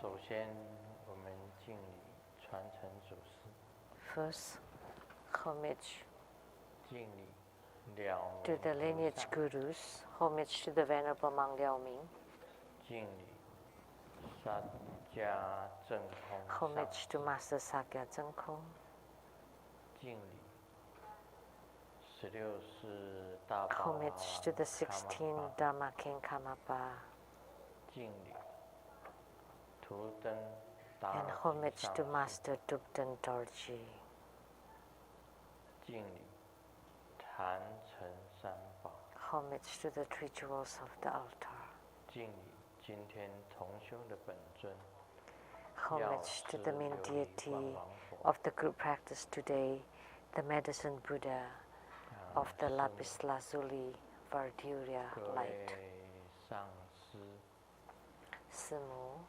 首先我们敬礼传承祖师。First, homage 敬礼了 to the lineage gurus, homage to the Venerable Mang Liao Ming, 敬礼萨迦正空 homage to Master Sakya Zhengkong, 敬礼16世大宝 homage to the 16 Dharma King Karmapa, 敬礼图登达 and 尔 homage 上 to 师 Master Dukden Dorji, 敬礼坛城三宝 homage to the three jewels of the altar, 敬礼今天同修的本尊 homage to the main 药师琉璃 deity 万王佛 of the group practice today, the medicine Buddha of the 圣 lapis lazuli Varduria 各 light. 位上师 Simu,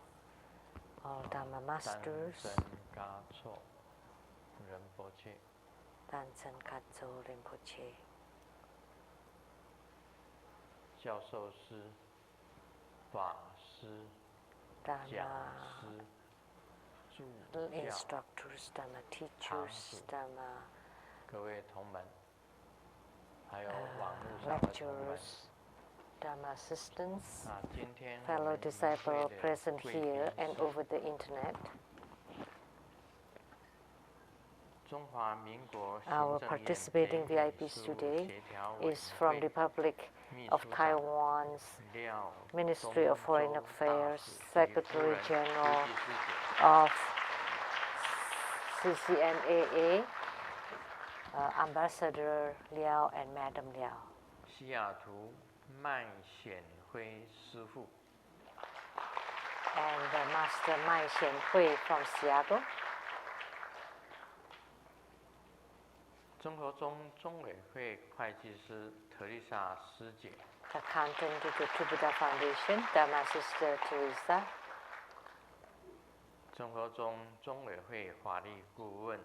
all Dharma 三 masters, 真嘎措仁波切 Dansen Katso Rinpoche, 教授师法师讲 Dharma 师助教 instructors, Dharma teachers, Dharma 各位同门还有网络上的同门 lecturers, Dharma assistants, 今天我 fellow 们与 disciple 会的 present 贵 here 宾 and 是 over the internet. 中华民国 Our 行政院 participating 北美 VIPs 事务 today 协调委 is 员 from 会 Republic 秘 of 书长 Taiwan's 廖 Ministry of 宗 Foreign 洲 Affairs, 大使及夫 Secretary 人 General 慈济师姐 of CCMAA, Ambassador Liao and Madam Liao, 西雅图麦显辉师父 and Master Mai Xianhui from Seattle, 综合中中委会会计师特丽莎师姐 accountant to the Two Buddha Foundation, Dharma Sister Teresa, 综合中中委会法律顾问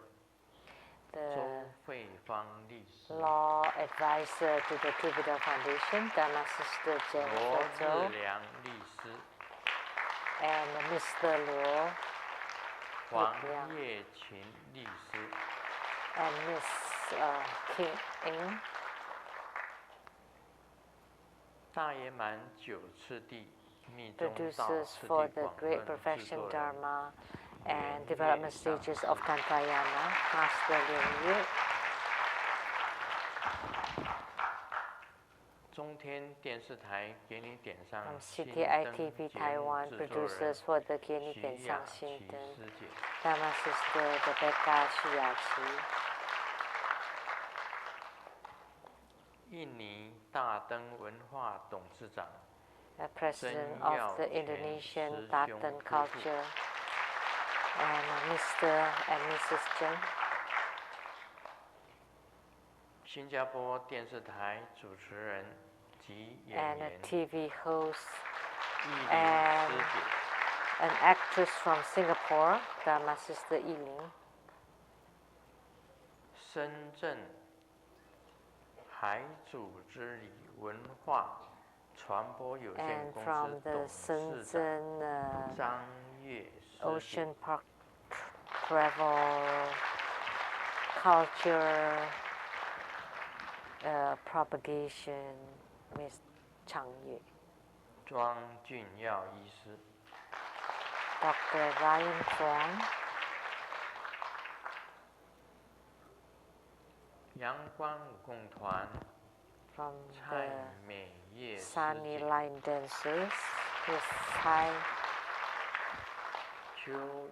the 周慧芳律师 law advisor to the Two Buddha Foundation, Dharma Sister 罗 Jennifer 志 Zhou, 良律师 and Mr. Luo 黄梁叶群律师 and Miss King Ing, 大圆满九次第密宗道 producers 次 for 第 the 广 Great 论制 Perfection 作人 Dharma and 圆 development 月上 stages 师 of Kantrayana, Master Lian Yue, 中天电视台给你点上 from 心 CTI 灯 TV 节目 Taiwan, 制作人 producers for the Kieni 徐 Densang 雅琪 Shinten, 师姐， Dharma Sister Rebecca Shiyachi, 印尼大灯文化董事长 President of the Indonesian Taten Culture, and Mr. and Mrs. Chen, 新加坡电视台主持人及演 and a 员 TV host, 易林 and 师姐， an actress from Singapore, Dharma Sister Yiling, 深圳海组织理文化传播有限 and 公 from 司 the 董事长 Shenzhen 张悦师姐 Ocean Park Travel Culture Propagation, Miss Chang Yue, 庄俊耀医师， Dr. Ryan Chuang, 阳光武共团 from 蔡 the 美叶师 Sunny 姐， Line Dancers, Miss Tsai, 邱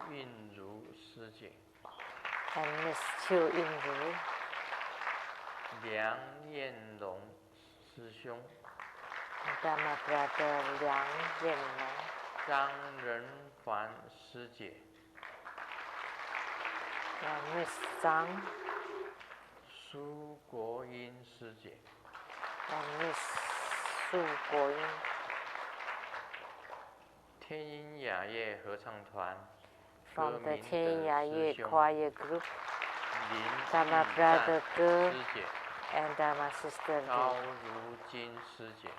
韵如师姐， and Miss Chiu Yinru, 梁彦龙师兄， Dharma Brother Liang Yanlong, 张仁环师姐， and Miss Zhang, 苏国英师姐， and Miss Su Guoying, 天音雅乐合唱团 from 歌 the 明 Tian 德 Yue 师兄 Choir Group, 林 Dharma 义 Brother 赞 Ge 师姐， and Dharma Sister 高 Li, 如金师姐，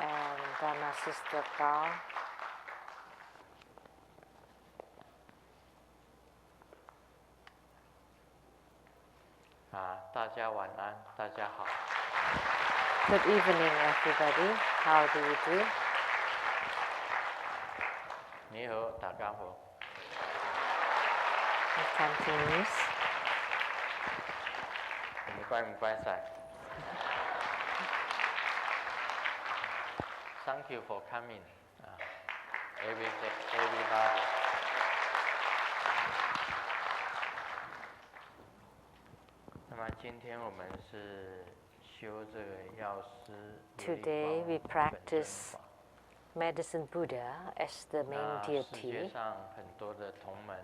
and Dharma Sister Gao, 大家晚安，大家好。 Good evening, everybody. How do you do? 你好，大家好。 It continues. 唔該晒。 Thank you for coming, everybody. 那么今天我们是修这个药师。 Today we practice Medicine Buddha as the main 世界 deity. 上很多的同门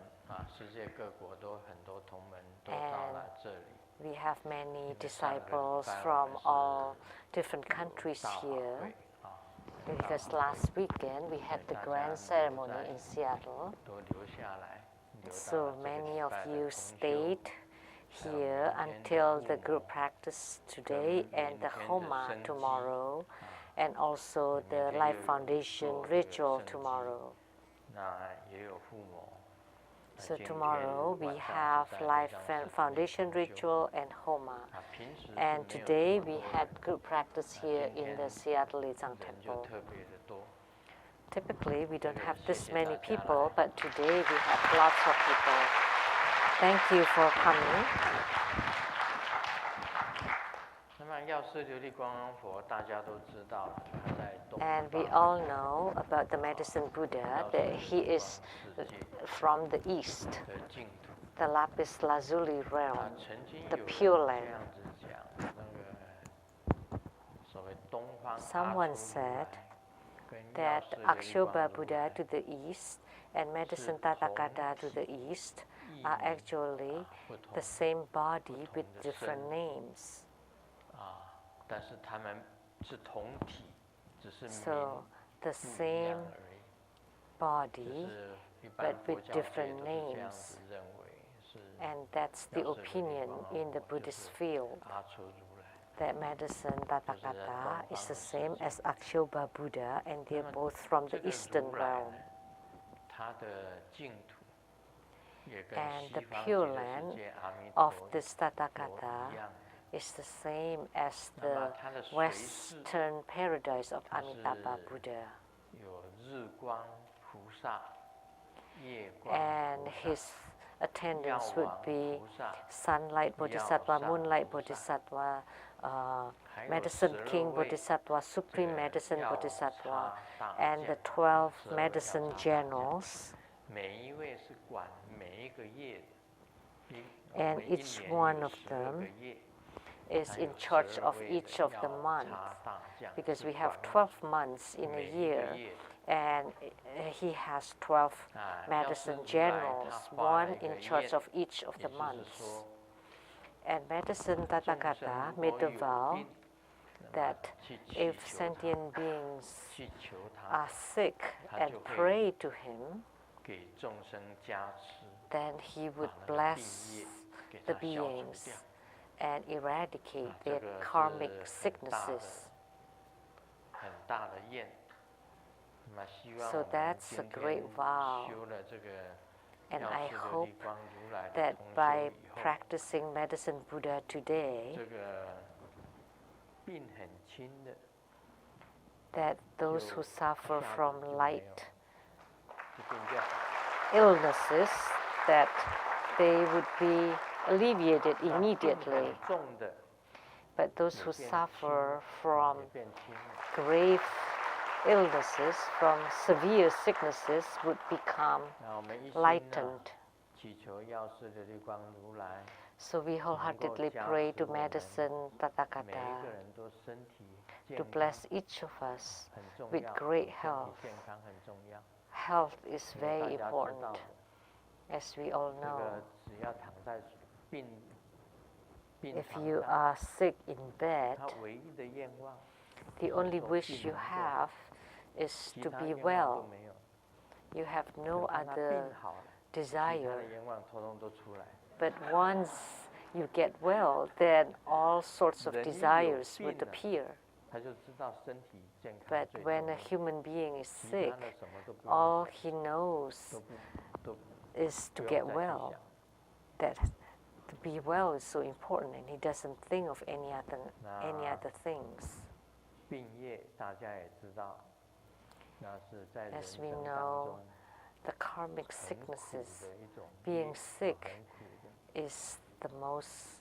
世界各国都很多同门都到了这里。 We have many disciples from all different countries here. Because last weekend we had the grand ceremony in Seattle. 都留下来。 So many of you stayed here until the group practice today and the Homa tomorrow, and also the Life Foundation ritual tomorrow. 那也有父母。 So tomorrow we have Life Foundation ritual and Homa. And today we had group practice here in the Seattle Dzogchen Temple. Typically we don't have this many people, but today we have lots of people. Thank you for coming. 那么药师琉璃光光佛大家都知道，他在东方。 And we all know about the Medicine Buddha, that he is from the east, the lapis lazuli realm, the Pure Land. Someone said that Akshobha Buddha to the east and Medicine Tathagata to the east are actually the same body with different names. So the same body, but with different names. And that's the opinion in the Buddhist field, that Medicine Tathagata is the same as Akshobha Buddha, and they're both from the eastern realm. And the Pure Land of this Tathagata is the same as the Western paradise of Amitabha Buddha. And his attendants would be Sunlight Bodhisattva, Moonlight Bodhisattva, Medicine King Bodhisattva, Supreme Medicine Bodhisattva, and the 12 medicine generals. And each one of them is in charge of each of the months, because we have 12 months in a year, and he has 12 medicine generals, one in charge of each of the months. And Medicine Tathagata made the vow that if sentient beings are sick and pray to him, then he would bless the beings and eradicate their karmic sicknesses. So that's a great vow. And I hope that by practicing Medicine Buddha today, that those who suffer from light illnesses, that they would be alleviated immediately. But those who suffer from grave illnesses, from severe sicknesses, would become lightened. So we wholeheartedly pray to Medicine Tathagata to bless each of us with great health. Health is very important, as we all know. If you are sick in bed, the only wish you have is to be well. You have no other desire. But once you get well, then all sorts of desires would appear. But when a human being is sick, all he knows is to get well. That to be well is so important, and he doesn't think of any other things. 病业大家也知道，那是在人 As we 生当 know, 中 the karmic 很苦 sicknesses, 的一种 being 业 sick 很苦的。 is the most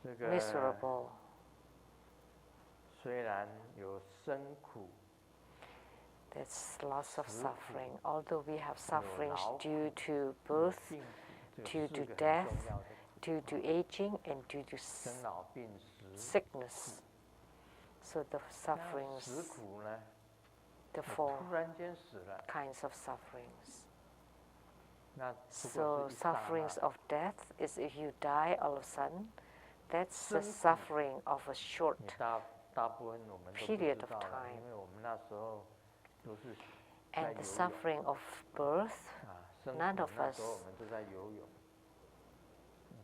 这个 miserable. 虽然有生苦， There's lots of 死苦， suffering. Although we have 有 sufferings 劳苦， due to 有 birth, 病苦，这 due 4 to 个很 death, 重要的 due to aging, and due to 生老病死。 sickness. So the 那 sufferings, 死苦呢？ the 我 four 突然间死了， kinds of sufferings. 那不 So 过是一刹那 sufferings of death is if you die all of a sudden. That's the 生苦。 suffering of a short 你大部分我们都不 period 知 of 道了， time. 因为我们那时候都是在 and 游 the 泳 suffering of birth. 啊，生 None 苦 of 那时候 us 我们都在游泳，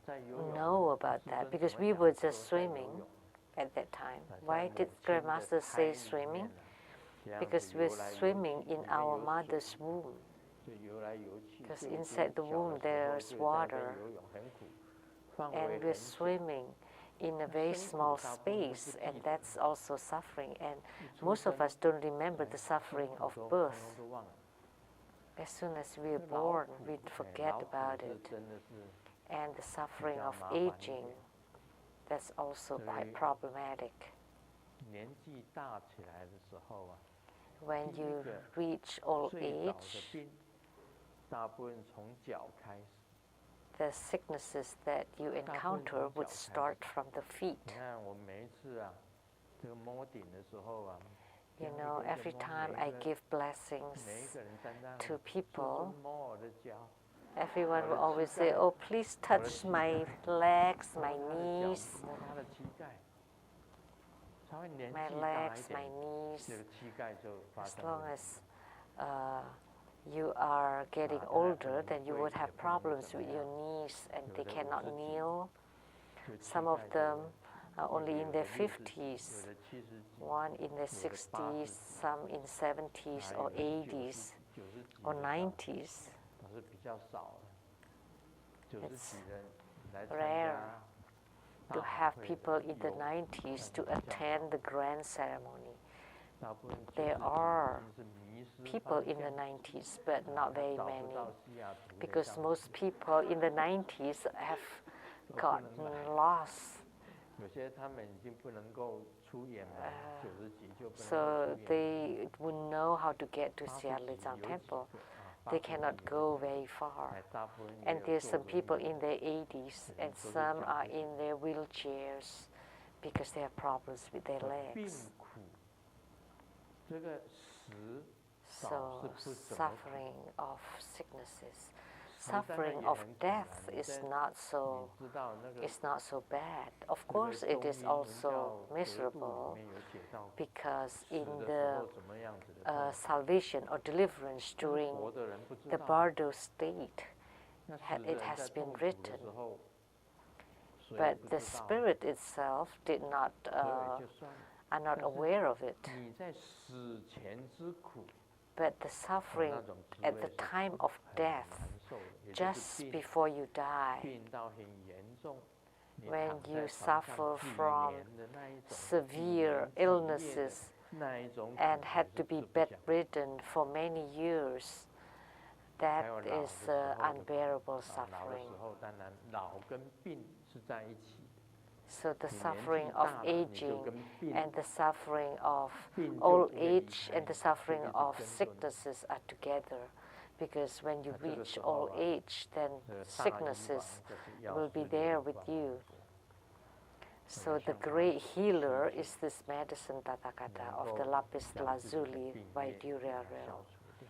在游泳。 know about 师 that 尊 because 怎么 we 讲 were 都 just 在游 swimming 泳 at that time. 在 Why 母 did 亲的 Grandmaster 胎 say 里 swimming? 面呢，这样 Because 子 we're 游来游 swimming 去， in 里面 our 有水， mother's womb. 就游来游去。 Because 就 inside the 小 womb 的时候 there's 就在那边 water. 游泳很苦，范围 And 很 we're 小。 swimming in a very 生苦 small 大部分都不 space, 记 and 得， that's also suffering. And 一出 most of 生 us don't remember 哎 the 生 suffering 苦 of 都通 birth. 通都忘了。 As soon as we're 这劳 born, 苦 we 哎 forget 劳苦 about 是 it. 真的是 And the 比 suffering 较 of 麻烦一 aging, 点。 that's also 所 quite 以 problematic. 年纪大起来的时候啊， When 第一 you 个 reach old 最早的 age, 病，大部分从脚开始。 the sicknesses that you encounter would start from the feet. 你看我每一次啊，这个摸顶的时候啊， You 这样 know, 一个 every 一个摸 time 每 I 一个 give blessings 每一个人在那 to 里 people, 摸我的脚， everyone will 我的 always 膝 say, 盖， oh, please 我的 touch 膝 my 盖， legs, 摸 my 他的脚， knees, 摸他的膝盖，稍微年 my 纪大一 legs, 点 my，knees. 这个膝盖就发 As 生 long 问 as 题。 you are getting 啊，他 older, 可能 then you 跪 would 也 have 不能 problems 怎么 with your 样， knees and 有 they 的 cannot 50几， kneel. 就膝 Some of 盖就 them are 有 only 的 in 有 their 的60几， 50s, 有的70几， one in their 有的80 60s, 几， some in 70s 还 or 有的90 80s 几、90几 or 的倒 90s. 倒是比较少的，90 It's 几人来参 rare 加 to 大 have 法会 people in the 有， 90s to 但是比较 attend 少。 the grand ceremony. 大部分 There 90几 are 已经是迷失 people 方 in the 向， 90s, but 啊， not 他 very 找不 many 到西雅图的 because 教 most 室， people in the 90s have 都不 gotten 能来。 lost. 有些他们已经不能够出远门，90几就不能够 So 出远门。 they would know how to get to 80 Seattle 几 Zhang 有几 Temple. 个啊 They ，80 cannot 几 go 有几 very 个， far. 哎，大部分也 And 有 there's 坐 some 轮 people 椅 in 的， their 80s 只能 and 都是 some 脚 are 不 in 行。 their wheelchairs because they have problems with their 病 legs. 苦，这个死 So 少是不怎么苦， suffering of sicknesses. 死当然 Suffering 也 of 很苦 death 啦。你 is 在 not 你 so 知道那个 is not so bad. Of 那个 course, it 中 is 英文 also 教格度里 miserable 面有写到 because 死 in 的时 the 候怎么样子的痛苦， salvation or deliverance 但是 during 活的人不知 the 道。 bardo state, 那死 it 的人 has 在 been 痛苦 written. 的时候，谁也 But 不 the 知道， spirit itself did not 所以就算了。 are not 但是 aware of it. 你在死前之苦， But the 哦 suffering 那种滋 at 味 the 是 time of 很 death, 难受的，也就是 just 病 before you die, 病到很严重，你 when 躺 you 在床上 suffer 几 from 年的那一种，几 severe 年几夜的 illnesses 那一种苦， and 你 had 是 to be 吃不下。 bedridden for many years, that 还有老的 is 时候的苦 unbearable 啊，老的 suffering. 时候当然老跟病是在一起的。 So the 你年纪 suffering of 大了，你就 aging 跟病 and the suffering of 病就 old 不会离 age 开 and the 你，会 suffering 一直 of 跟着你。 sicknesses are together. Because when you 那这个 reach 时候 old 啊， age, then 这个大医王 sicknesses 就是药 will 师 be 琉 there 璃 with 光 you. 王子， So the 向他 great 取 healer 经， is this medicine Tathagata 能 of 够 the lapis 让自己的 lazuli 病 by 业给它 Durarel. 消除掉。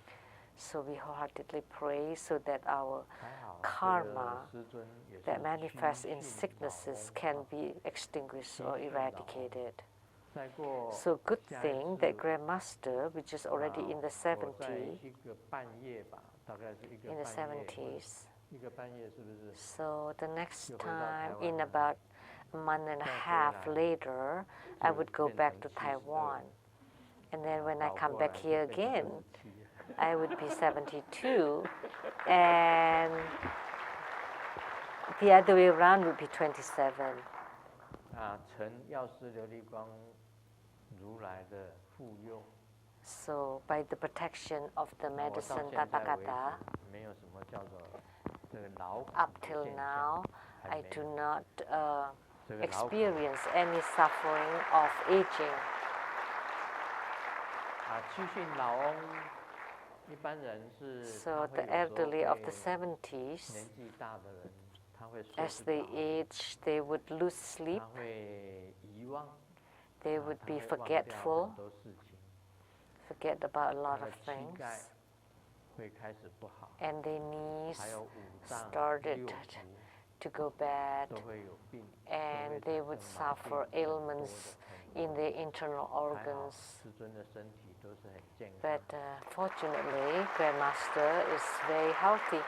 So we wholeheartedly pray so that our 还好，这 karma 个师尊也是 that manifests in 虚训老 sicknesses 翁 can 啊， be extinguished 虚 or 训老翁。 eradicated. 再过 So good 下一 thing that 次 Grandmaster, which is already in the 我在 70s, 一个半夜吧，大概是一个 in the 半夜， 70s. 一个半夜是不是？ So the next 就回到 time, 台 in 湾了， about a month and a 再回 half 来 later, I 就 would go 变 back 成 to 72， Taiwan. And then when I 倒 come 过 back 来 here 就变 again, 成27。 I would be 72. And The other way around would be 27. 承药师琉璃光如来的护佑。 So by the protection of the medicine Tathagata, 没有什么叫做这个劳苦 up till 现象 now, 还 I 没 do 有 not 这个劳苦 experience any suffering of aging. 趋近老翁，一般人是 So 他 the 会有时候 elderly of the 会 70s, 年纪大的人，他会睡 as 不 they 着， age, they would lose sleep, 他会遗忘， they 他 would be 会忘掉 forgetful, 很多事情， forget about a 他 lot 的 of 膝 things, 盖会开始不好， and their knees 还有五脏 started 六腑 to go bad, 都会有病， and 都 they 会 would 产生毛 suffer 病很多的 ailments 很 in their internal 还好 organs. 师尊的身体都是很健康 But。fortunately, Grandmaster is very healthy.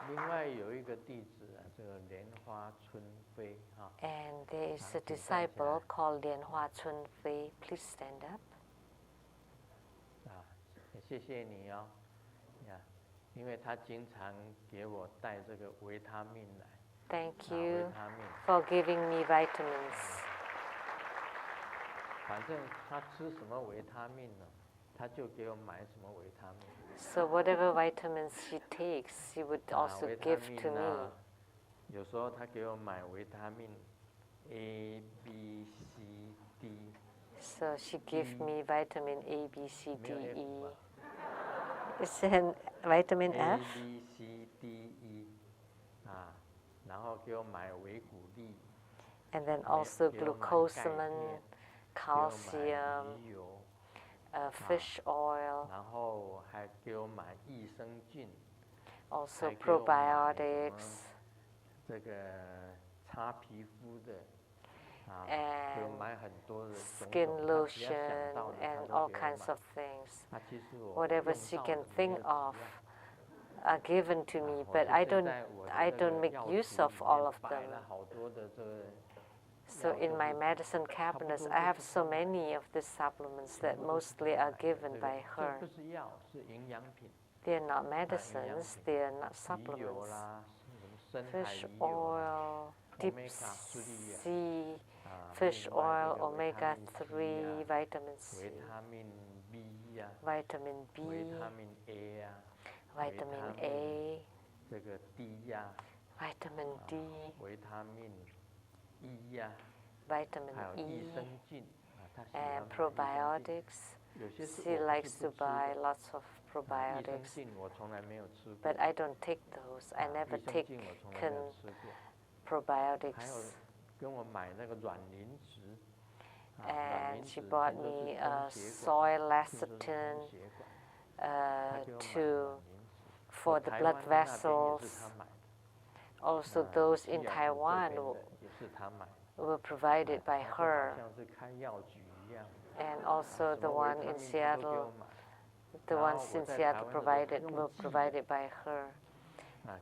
另外有一个弟子这个莲花春飞 And there is a disciple called Lian Hua Chun Fei. Please stand up. 也谢谢你呀，因为他经常给我带这个维他命来。 Thank 维 you 他命， for giving me vitamins. 反正他吃什么维他命呢，他就给我买什么维他命。 So whatever vitamins she takes, she would also 维他 give to 命 me. 有时候他给我买维他命 A、B、C、D。 So she gave me vitamin A, B, C, D, 没有 F E. 吧 Is it vitamin A、 F? B、C、D、E 然后给我买维骨力， And then also 给我买钙 glucosamine, 片， calcium, 鱼油， fish oil, 然后还给我买益生菌， also 还给我买什么 probiotics, 这个擦皮肤的，给我 and 买很多的 skin 种种他只要 lotion 想到的他 and 都 all 给我 kinds 买 of things. 其实我 Whatever 用 she 到 can 的没有 think 几 of 样 are given to me, 我 but 是 I 现 don't 在我的 I 这 don't 个 make 药 use 橱 of 里 all 面 of 摆 them. 了好多的这个 So 药 in 都 my 是 medicine 差不多 cabinets, 都 I 是 have 他 so 买的 many of these supplements 全 that 部都是他 mostly are 买的 given 这 by 个 her. 不是药，是营养品， They are not 营养 medicines, 品， they are not 鱼油 supplements. 啦，什么深海 Fish 鱼油啊 oil, deep omega 3 sea, 啊， fish 另外 oil, 这个维他 omega 命 C3, vitamin C, 维他命 B 呀， vitamin 维 B, 他命 A 呀， vitamin A, 这个 D 呀， vitamin D, 维他命 E 呀， vitamin 还有益 E, 生菌他喜欢 and 买益生菌 probiotics. 有些是 She 我不 likes 是 to 不吃 buy 的 lots of 益生 probiotics, 菌我从来没有吃过 but I don't take those. I never 益生 take 菌我从来没有吃过，还有 probiotics. 跟我买那个软磷脂，软 And 磷 she 脂 bought 听说是 me 通 soy 血管，听说是 lecithin 通血管，他给我买 to 软磷脂， for the 台 blood 湾的那边也 vessels. 是他买的， Also, those in 西雅图这 Taiwan 边的也是他买的， were provided by 他就好 her, 像是开药局一样， and also 什 the 么维 one 他 in 命他都给我 Seattle, 买， the 然后 ones 我 in 在台 Seattle 湾的时候 provided 用 were 寄的， provided by her.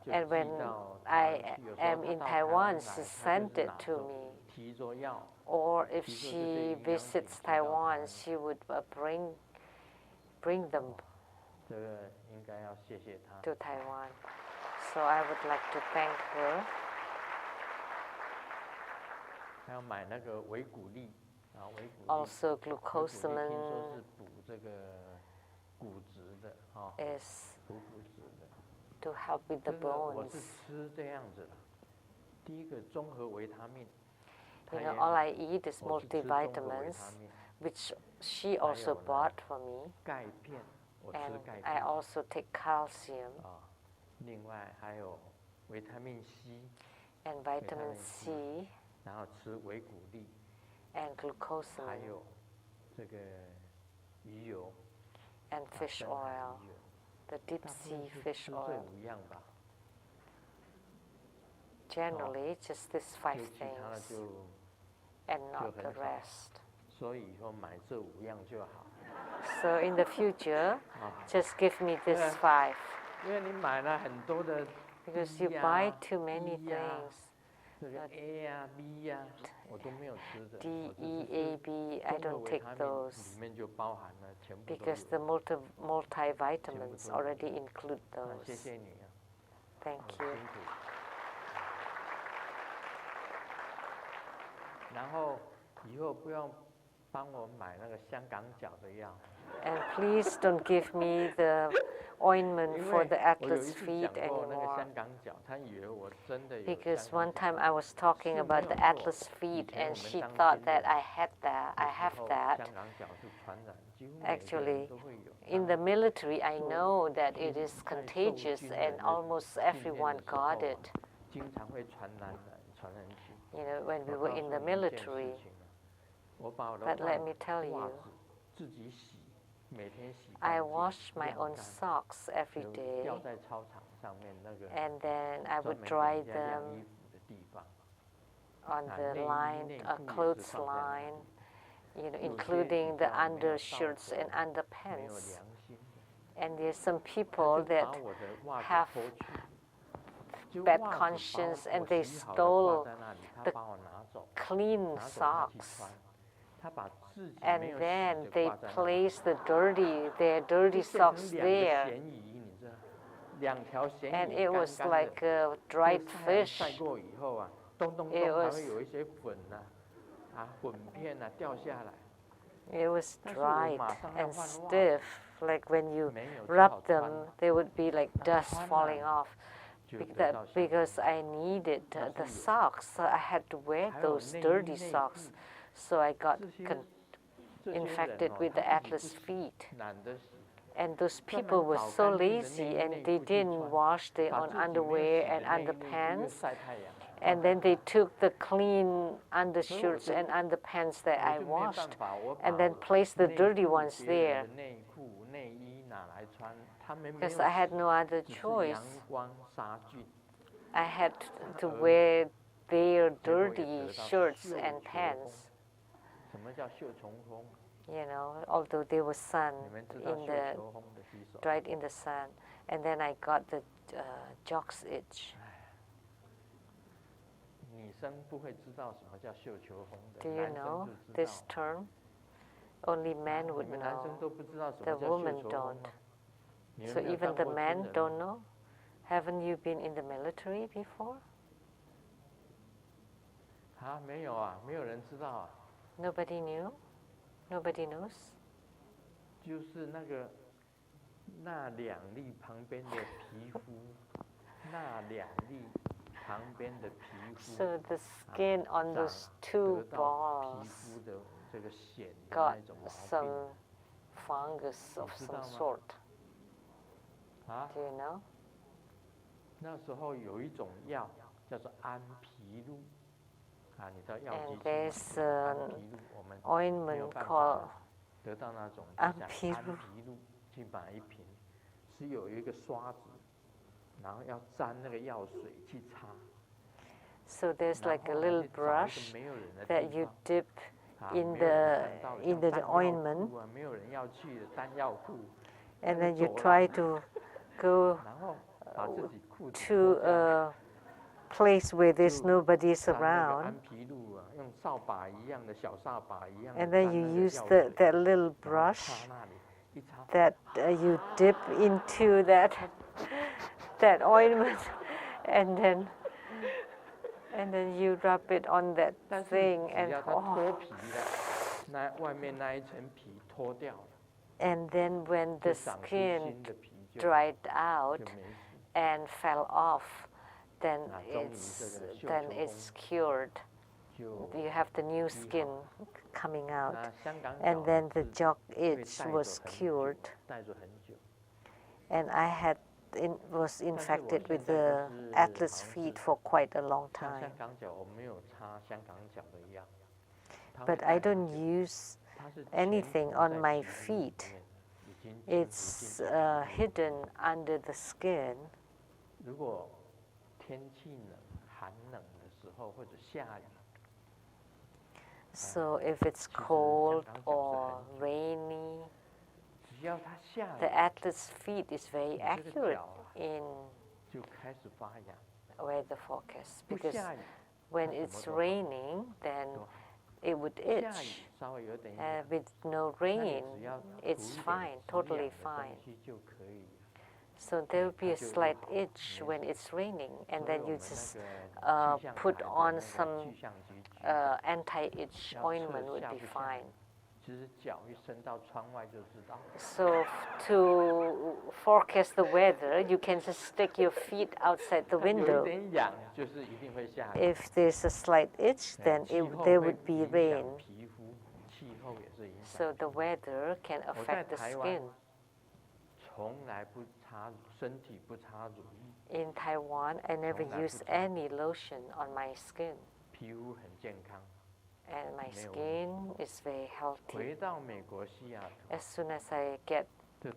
就 And 寄 when 到台 I 湾去，有时候 am 他 in 到台 Taiwan, 湾 she 来，他就 sent 是 it 拿 to 着 me. 提着药， Or if 提着这些 she 营养品 visits 寄到台 Taiwan, 湾， she would bring them 这个应该要谢谢他。 to Taiwan. So I would like to thank her. 还要买那个维骨力，维骨力， Also, 维骨力听说是 glucosamine 补这个骨质的，is 补骨质的。 to help with the 这个我 bones. 是吃这样子的，第一个综合维他命， You 它也 know, all I eat is 我是吃综合维 multivitamins, 他命， which she also 还有呢 bought for me. 钙片，我吃 And 钙 I 片 also take calcium 另外还有维他命 C， and vitamin C 然后吃维骨力， and 还 glucosamine 有这个鱼油， and fish 深海 oil, 鱼油， the deep 大部 sea 分是 fish 吃这oil. 5样吧， Generally, just these 5就其他的 things 就 and not the 很少 rest. 所以以后买这5样就好。 So in the future, just give me these Yeah. 5. 因为你买了很多的 Because you 低呀 buy too many 低呀 things. D, E, A, B, I don't take those because the multivitamins already include those. Thank you. 然后以后不用帮我买那个香港脚的药。 And please don't give me the ointment for the atlas feet anymore. Because one time I was talking about the atlas feet and she thought that I have that. Actually, in the military, I know that it is contagious and almost everyone got it. You know, when we were in the military. But let me tell you, I wash my own socks every day, and then I would dry them on the line, a clothes line, you know, including the undershirts and underpants. And there's some people that have bad conscience and they stole the clean socks. And then they place their dirty socks there. And it was like a dried fish. It was dried and stiff, like when you rub them, they would be like dust falling off. Because I needed the socks, so I had to wear those dirty socks. So I got infected with the atlas feet. And those people were so lazy and they didn't wash their own underwear and underpants. And then they took the clean undershirts and underpants that I washed and then placed the dirty ones there. Because I had no other choice. I had to wear their dirty shirts and pants. You know, although there was sun dried in the sun, and then I got the jock's itch. Do you know this term? Only men would know. The women don't. So even the men don't know? Haven't you been in the military before? Nobody knew? Nobody knows? So the skin on those two balls got some fungus of some sort. Do you know? And there's an ointment called ampiru. So there's like a little brush that you dip in the ointment, and then you try to go to a place where there's nobody around, and then you use that little brush that you dip into that ointment, and then you rub it on that thing, and and then when the skin dried out and fell off, then it's cured. You have the new skin coming out, and then the jock itch was cured. And I was infected with the atlas feet for quite a long time. But I don't use anything on my feet. It's hidden under the skin. So if it's cold or rainy, the atlas feet is very accurate in weather forecast, because When it's raining, then it would itch. With no rain, it's fine, totally fine. So there will be a slight itch when it's raining, and then you just put on some anti-itch ointment would be fine. So to forecast the weather, you can just stick your feet outside the window. If there's a slight itch, then there would be rain. So the weather can affect the skin. In Taiwan, I never use any lotion on my skin. And my skin is very healthy. As soon as I get to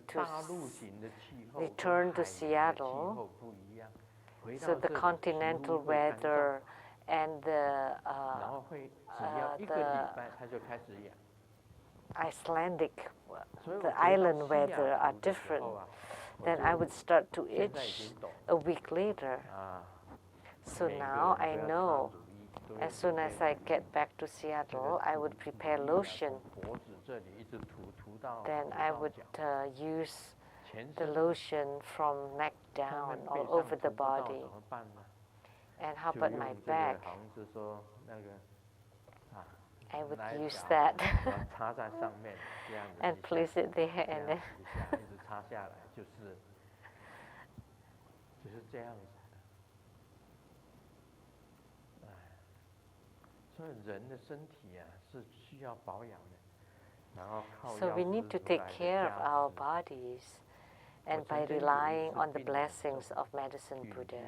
return to Seattle, so the continental weather and the Icelandic, the island weather are different. Then I would start to itch a week later. So now I know, as soon as I get back to Seattle, I would prepare lotion. Then I would use the lotion from neck down all over the body. And how about my back? I would use that and place it there and then So we need to take care of our bodies, and by relying on the blessings of Medicine Buddha.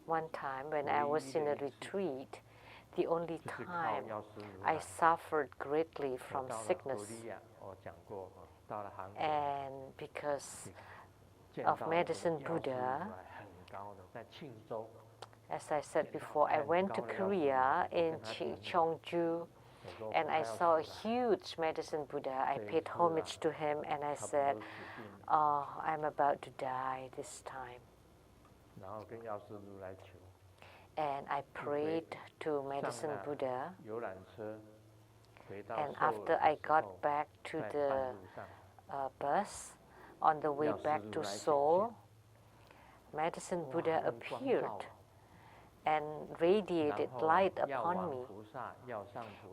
One time when I was in a retreat, the only time I suffered greatly from sickness, and because of Medicine Buddha, as I said before, I went to Korea in Cheongju, and I saw a huge Medicine Buddha. I paid homage to him, and I said, "Oh, I'm about to die this time." And I prayed to Medicine Buddha, and after I got back to the bus, on the way back to Seoul, Medicine Buddha appeared and radiated light upon me.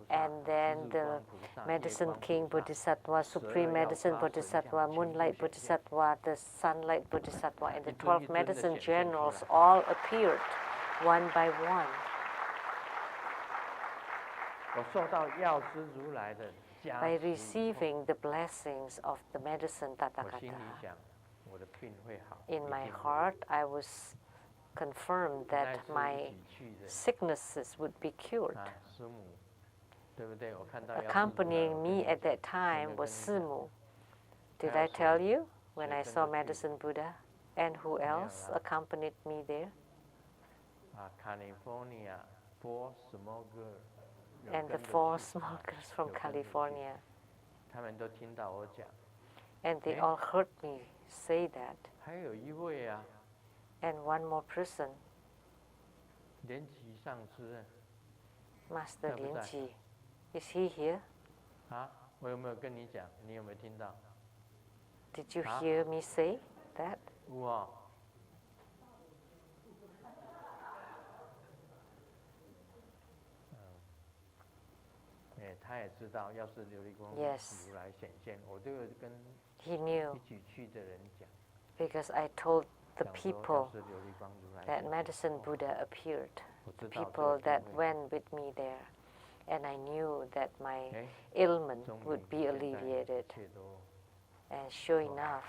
And then the Medicine King Bodhisattva, Supreme Medicine Bodhisattva, Moonlight Bodhisattva, the Sunlight Bodhisattva, and the 12 Medicine Generals all appeared one by one. By receiving the blessings of the Medicine Tathagata, in my heart I was confirmed that my sicknesses would be cured. Accompanying me at that time was Simu. Did I tell you when I saw Medicine Buddha? And who else accompanied me there? And the 4 small girls from California. And they all heard me say that. And one more person, Master Linji. Is he here? Did you hear me say that? Yes. He knew, because I told the people that Medicine Buddha appeared, the people that went with me there, and I knew that my ailment would be alleviated. And sure enough,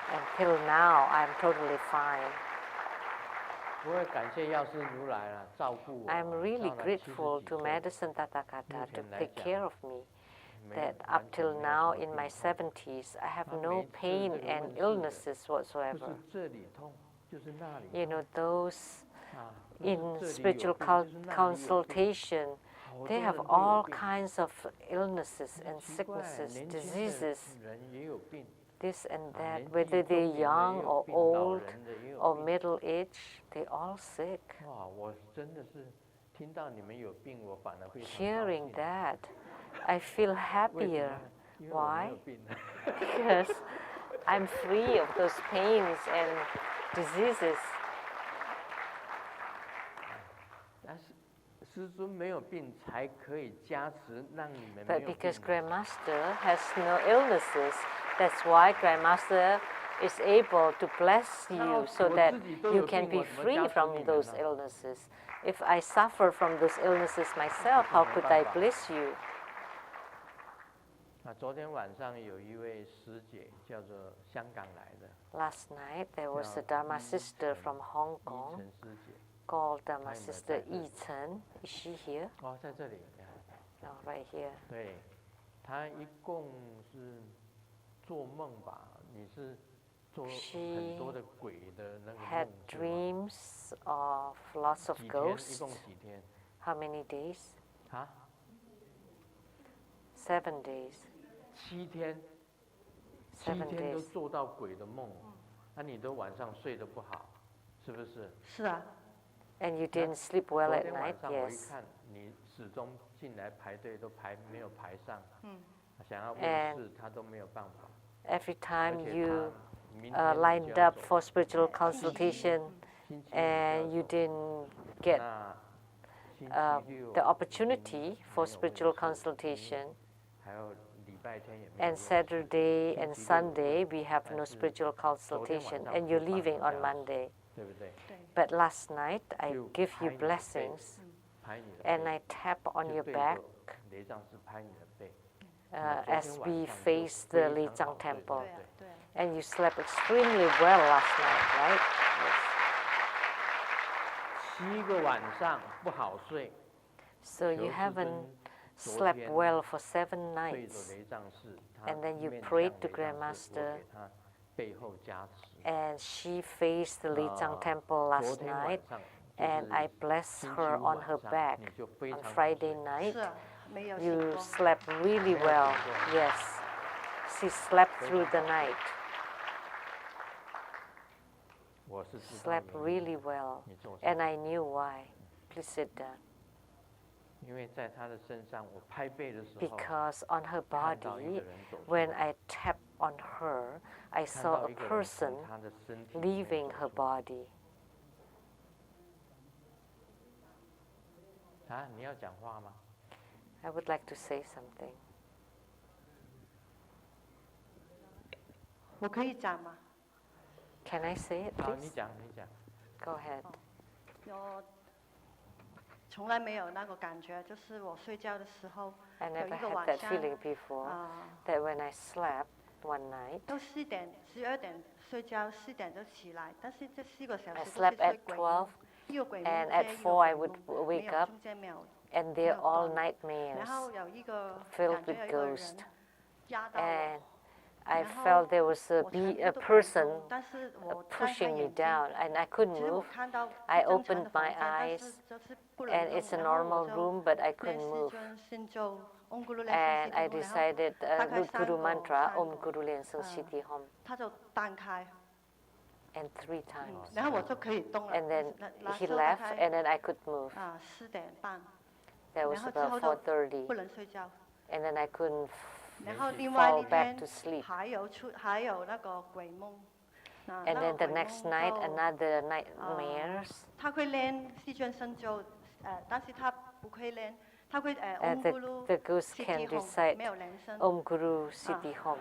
until now, I'm totally fine. I'm really grateful to Medicine Tathagata to take care of me, that up till now in my 70s, I have no pain and illnesses whatsoever. You know, those in spiritual consultation, they have all kinds of illnesses and sicknesses, diseases. this and that, whether they're young or old or middle age, they all sick. Hearing that, I feel happier. Why? Because I'm free of those pains and diseases. But because Grandmaster has no illnesses, that's why Grandmaster is able to bless you so that you can be free from those illnesses. If I suffer from those illnesses myself, how could I bless you? Last night there was a Dharma sister from Hong Kong called Dharma sister Yi Chen. Is she here? No, right here. She had dreams of lots of ghosts. How many days? 7 days. 7天。7天都做到鬼的梦，你都晚上睡得不好，是不是？是啊。And you didn't sleep well at night, yes. 昨天晚上我一看，你始终进来排队都没有排上，想要问事他都没有办法。Every time you lined up for spiritual consultation and you didn't get the opportunity for spiritual consultation, and Saturday and Sunday we have no spiritual consultation, and you're leaving on Monday. But last night I give you blessings and I tap on your back as we face the Lijiang temple. And you slept extremely well last night, right? Yes. 7个晚上不好睡。So you haven't slept well for 7 nights. And then you prayed to Grandmaster. And she faced the Lijiang temple last night. And I blessed her on her back. On Friday night, you slept really well. Yes. She slept through the night. Slept really well. And I knew why. Please sit down. Because on her body, when I tapped on her, I saw a person leaving her body. I would like to say something. 我可以讲吗？ Can I say it, please? 你讲。Go ahead. 我从来没有那个感觉，就是我睡觉的时候， I 有 never 一个 had 晚 that 上， feeling before, that when I slept one night, 都4点、12点睡觉，4点就起来，但是这4个小 I 时都 slept 是睡 at 鬼 12, 梦，一个鬼梦 and 接 at 一个 4I 鬼 would 梦， wake 没有 up, 中间没有， and they're all 然 nightmares 后有一个 filled 感觉 with 有一个人 ghosts. 压到我。 And I felt there was a person pushing me down, and I couldn't move. I opened my eyes, and it's a normal room, but I couldn't move. And I decided Lud Guru mantra, Om Guru Lien Sung Shiti Hom. 他就弹开， And 3 times. 然后我就可以动了。 And then 那 he 时候 left, 大概 and then I could move. 4点半， That 然 was 后之 about 后就 4:30, 不能睡觉。 and then I couldn't 然后另外 fall 一 back 天 to sleep. 还有那个鬼梦。And then the next night, another nightmares. 他会练西圈神咒，但是他不会练，他会the ghost can recite 没有连声。 Om Guru Siddhi Hom.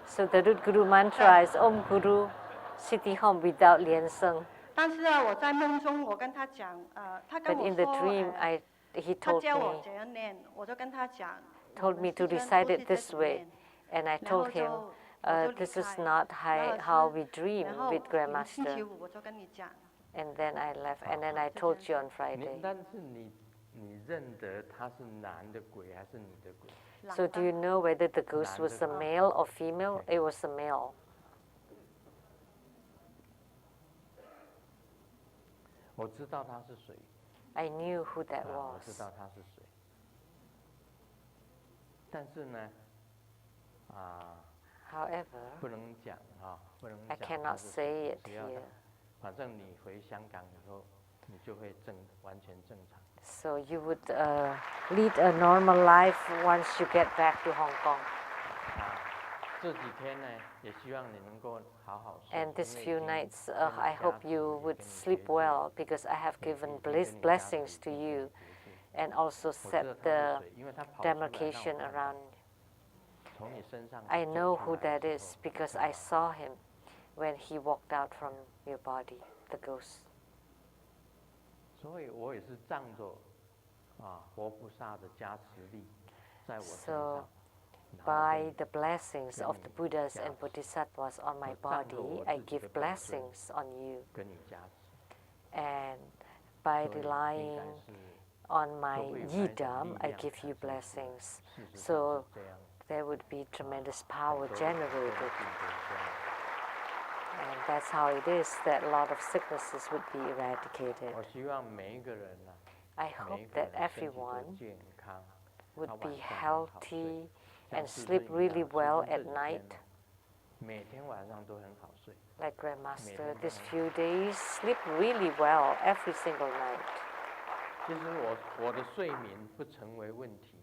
So the Lud Guru mantra is Om Guru Siddhi Hom without Lien Seng. 但是啊，我在梦中我跟他讲，他跟 But 我 in the 说， dream, he 他 told 教我 me 怎样练，我就跟他讲 told me to recite it this way, and I told him, this is not how we dream 然后 with 星期 Grandmaster. 五我就跟你讲， And then I left, and then I told you on Friday. 但是你认得他是男的鬼还是女的鬼？ So do you know whether the ghost was a male or female? It was a male. 我知道他是谁。 I knew who that 我知 was. 道他是谁。但是呢， However, 不能讲啊，不能 I 讲。 cannot say it 只要 here. 反正你回香港以后，你就会完全正常。 So you would lead a normal life once you get back to Hong Kong. 这几天呢，也希望你能够好好睡。 And this 因为 few 已经 nights, 跟你 I 加 hope 持 you 也 would 跟你 sleep 结界 well because I have 也 given 已经跟你加持 blessings to 已经跟你 you 结界 and also 我知道 set 他是 the 谁，因为他跑出来让我 demarcation 看到 around. 从你身上 I 走 know 出 who 来 that 的 is 时候 because 看 I 到 saw him when he walked out from your body, the ghost. 所以我也是仗着活菩萨的加持力在我身 So 上。 by the blessings of the Buddhas and Bodhisattvas on my body, I give blessings on you. 跟你加持。 And by 所以应 relying 该是 on my 就会有那一种 yidam, 力 I 量 give 产 you 生出来。 blessings. 事实上 So 是这样。 there would be tremendous 很 power 多的 generated. 病都是这样。 And that's how it is that a lot of sicknesses would be eradicated. 我希望每一个人呢， I 每 hope 一个 that 人身体都 everyone 健康， would 他 be 晚上很好睡。 healthy 像 and 师 sleep 尊一样， really 师 well 尊这 at 几 night. 天每天晚上都很好睡。 Like Grandmaster, Maybe these not. few days, sleep really well every single night. 其实我的睡眠不成为问题，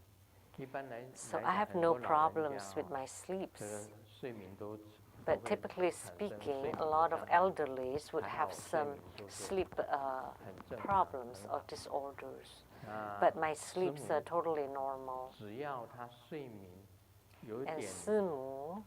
一般来 So 来 I 讲 have 很 no 多老人 problems 家 with my 这个 sleeps. 睡眠都 But 会 typically 产生 speaking, 睡 a 眠的 lot of 障碍 elderlies would 还好 have 睡 some 眠就是 sleep 很正常 problems 很 or 好 disorders. 那 But my 师 sleeps 母 are totally normal. 只要他睡眠有一 And 点 Simu,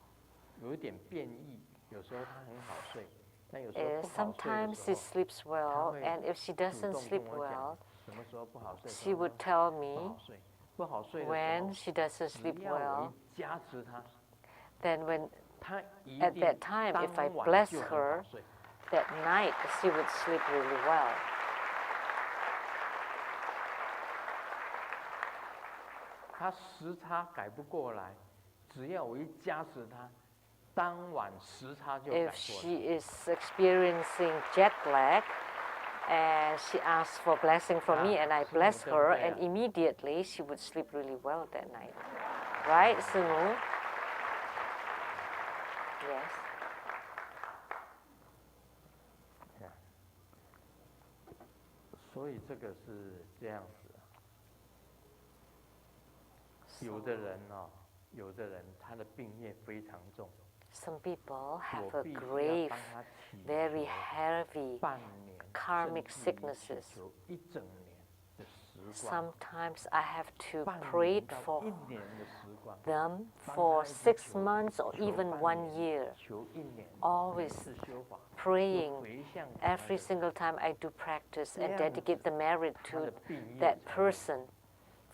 有一点变异，有时候他很好睡，但有时候不好睡的 sometimes 时 she 候， sleeps well, and if she 主 doesn't 动 sleep 跟我讲 well, 什么时候不好睡， she 什么 would 时候 tell 不 me 好睡。不好睡的时 when 候， she doesn't 只 sleep 要我 well. 一加持他， Then when 他一 at 定 that time, 当 if I 晚 bless 就很 her, 好睡。 that night she would sleep really well. 他时差改不过来，只要我一加持他，当晚时差就改 If 过来。 she is experiencing jet lag, and she asks for blessing from me, and I bless her, and immediately she would sleep really well that night. Right, Simu? Yes. 所以这个是这样子。有的人有的人他的病业非常重， Some people have 我 a 必须要 grave, 帮他祈 very 求 heavy 半年， karmic 甚至于 sicknesses. 祈求一整年的时光， Sometimes I have to 半 pray 年到 for 一年的时光， them 帮 for 他一直 6 求 months or 求 even 半 1年 year, 求一年， always 每次修法， praying 回向给他 every 的 single time I do practice and Yeah. dedicate the merit 他的 to 病业 that 才能 person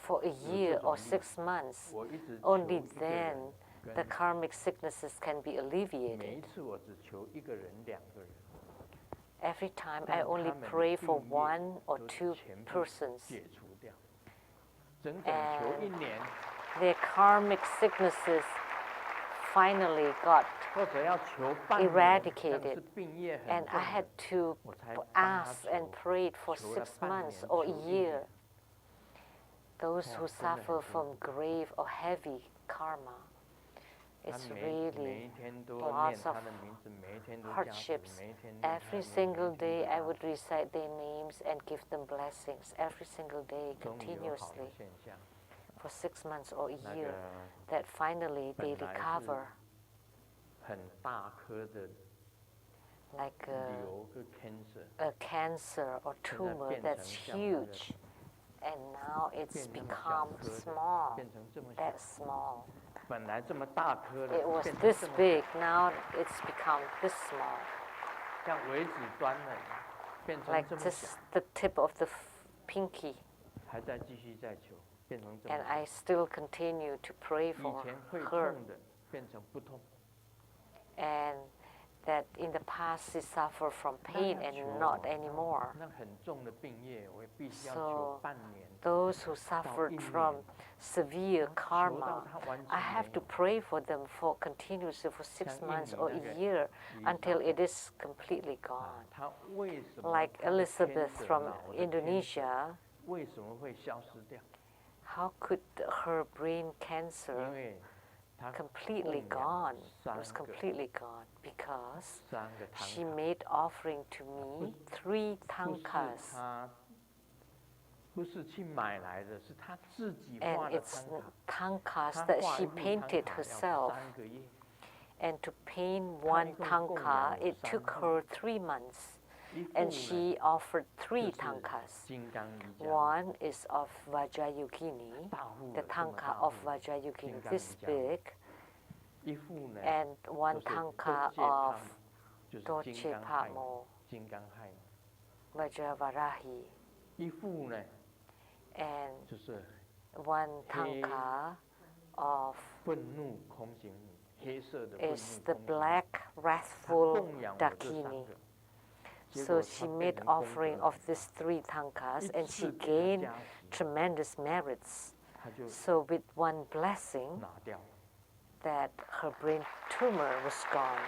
for a 有这 year 种 or 力。 6 months. 我一直求 Only 一个人 then 跟 the karmic sicknesses can be 每 alleviated. 一次我只求一个人、两个人， Every time 但 I only 他们的 pray for 病业 1 or 都 2全部 persons. 解除掉，整整求一年， Their karmic sicknesses finally got 或者要求半年， eradicated. 但是病业很 and 重 I had 的， to 我才帮他 ask and 求。 prayed for 求了 6半 months 年， or a 求一 year. 年。 Those who 哇，真的很 suffer 辛 from 苦。 grave or heavy karma, 他 it's 每 really 一天都 lots 念他 of 的名字，每一天都加持， hardships. 每一天念他的 Every 名 single 每一天 day 都 I 加 would 持 recite their names and give them blessings. Every single day, 终于有好的 continuously, 现象。 for 6 months or a 那 year, 个 that finally they 本来是 recover. 很大颗的 Like 瘤和 cancer， a cancer or 现在 tumor 变成 that's 像那个 huge, and now it's 变那么小 become 颗的， small, 变成这么小， that small. 本来这么大颗的， It was 变成 this 这么 big, now it's become this small, 像尾指端的，变成 like 这么小， just the tip of the pinky. 还在继续在求，变成这么 And 小。 I still continue to pray 以 for 前会 her, 痛的，变成不痛。 and that in the past she suffered from 那 pain 要 and 求 not anymore. 那很重的病业，我也必须要 So 求半年。 Those who suffered 1 from 年 severe 求到 karma, 他完 I 全 have 没 to 有。 pray for them for continuously for 6像印 months 尼 or 那个 a year 姨 until 丈 it is completely 啊 gone. 他为什么 Like 他的 Elizabeth cancer， from 脑的 Indonesia, cancer 为什么会消失掉？ how could her brain 因 cancer 为 completely gone. It was completely gone because she made offering to me 3 tankas. And it's tankas that she painted herself. And to paint 1 tanka, it took her 3 months. And she offered 3 tankas. One is of Vajrayogini, the tanka of Vajrayogini, this big, and 1 tanka of Doche Pamo, Vajravarahi, and 1 tanka of is the black, wrathful Dakini. So she made offering of these 3 tankas, and she gained tremendous merits. So with 1 blessing, that her brain tumor was gone.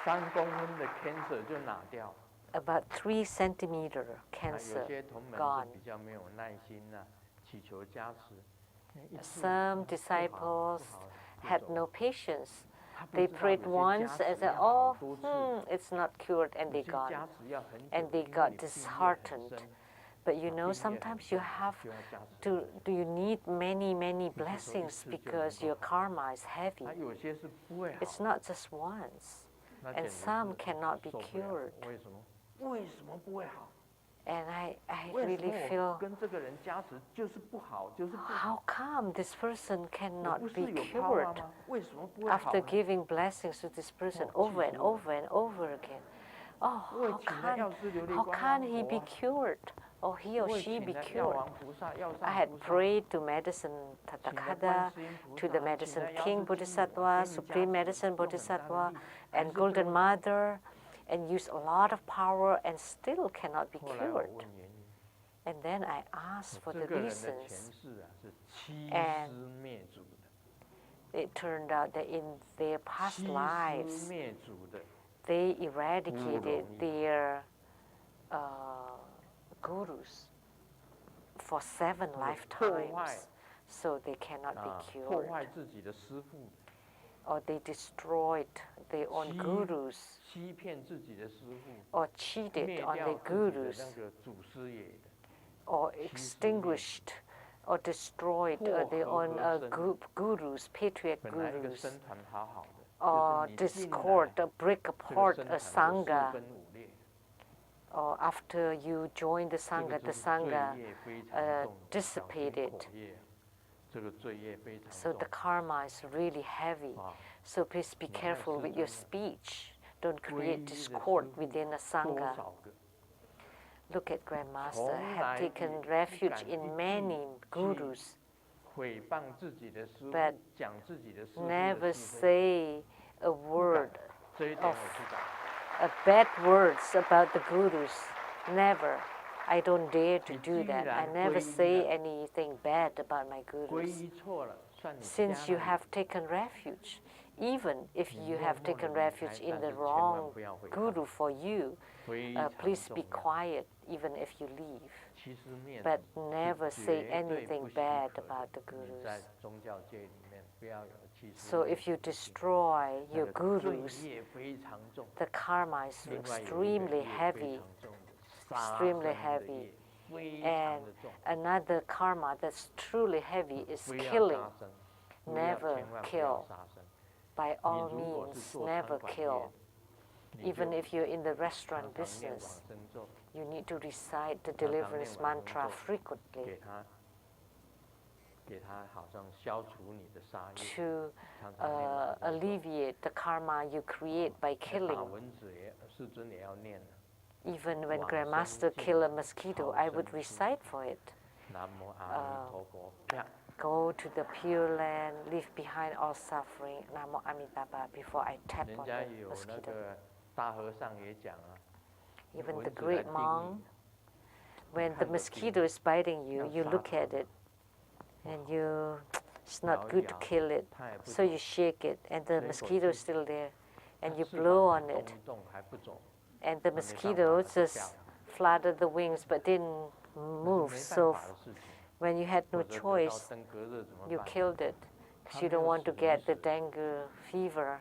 3公分的 cancer 就拿掉。 About 3 centimeter cancer 有些同门 gone. 是比较没有耐心呐，祈求加持。Some disciples had no patience. They prayed once and said, "Oh, it's not cured," and they gone. And they got disheartened. But you know, sometimes you have to. Do you need many blessings because your karma is heavy? It's not just once, and some cannot be cured. And I really feel, how come this person cannot be cured after giving blessings to this person over and over and over again? Oh, how can he be cured? Or he or she be cured? I had prayed to Medicine Tathagata, to the Medicine King Bodhisattva, Supreme Medicine Bodhisattva, and Golden Mother, and used a lot of power and still cannot be cured. And then I asked for the reasons. And it turned out that in their past lives, they eradicated their gurus for 7 lifetimes, so they cannot be cured. Or they destroyed their own gurus, or cheated on the gurus, or extinguished or destroyed their own gurus, patriarch gurus, or discord, or break apart a sangha. Or after you join the sangha dissipated. So the karma is really heavy. So please be careful with your speech. Don't create discord within a sangha. Look at Grandmaster, had taken refuge in many gurus, but never say a word of bad words about the gurus. Never. I don't dare to do that. I never say anything bad about my gurus. Since you have taken refuge, even if you have taken refuge in the wrong guru for you, please be quiet even if you leave. But never say anything bad about the gurus. So if you destroy your gurus, the karma is extremely heavy. Extremely heavy. And another karma that's truly heavy is killing. Never kill. By all means, never kill. Even if you're in the restaurant business, you need to recite the deliverance mantra frequently to alleviate the karma you create by killing. Even when Grandmaster killed a mosquito, I would recite for it. Go to the Pure Land, leave behind all suffering, Namo Amitabha, before I tap on the mosquito. Even the great monk, when the mosquito is biting you, you look at it, and it's not good to kill it, so you shake it, and the mosquito is still there, and you blow on it. And the mosquito just fluttered the wings but didn't move. So When you had no choice, you killed it because you don't want to get the dengue fever